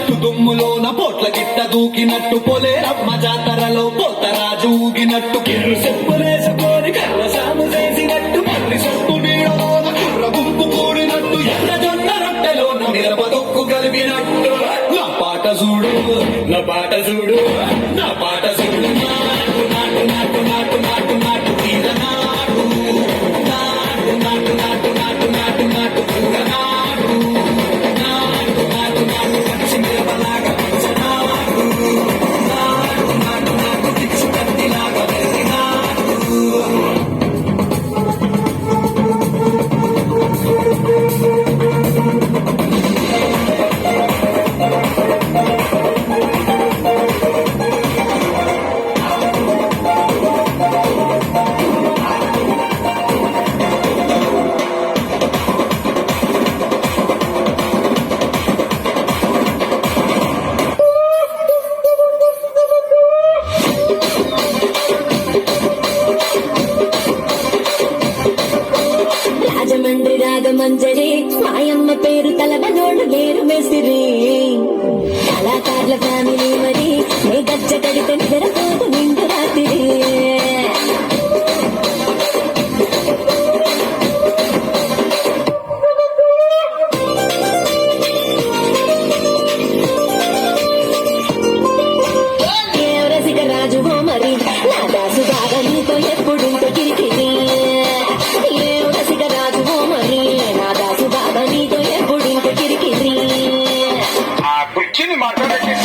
ఊగినట్టు దుమ్ములోన పోట్ల గిట్ట దూకినట్టు పొలేరమ్మ జాతరలో పోతరాజు ఊగినట్టు కిర్రు చెప్పులేసుకొని కర్ర సాము చేసినట్టు మర్రి సొట్టు నీడలోన కుర్ర గుంపు కూడినట్టు ఎర్ర జొన్న రొట్టెలోన మిరప దొక్కు కలిపినట్టు నా పాట చూడు నా పాట చూడు నా పాట చూడు నాటు నాటు నాటు నాటు నాటు నాటు తీర నాటు నాటు నాటు నాటు నాటు నాటు నాటు తీర నాటు నాటు నాటు నాటు పచ్చి మిరపలాగా నాటు నాటు నాటు నాటు పిచ్చి కత్తిలాగా నాటు రాజమండ్రి రాగమంజరి మాయమ్మ పేరు తలవనోళ్ళు లేరు మెసిరి కళాకారుల ఫ్యామిలీ మరి నే గజ్జ కడితే నిద్రపోదు నిండు రాత్రి రసిక రాజు మరి నా దాసు బాగా నీతో ఎప్పుడుంటో కిరికిరి రసిక రాజు మరి నా దాసు బాగా నీతో ఎప్పుడింటో కిరికిరి ఆ కుర్చీని మాట్లాడేసి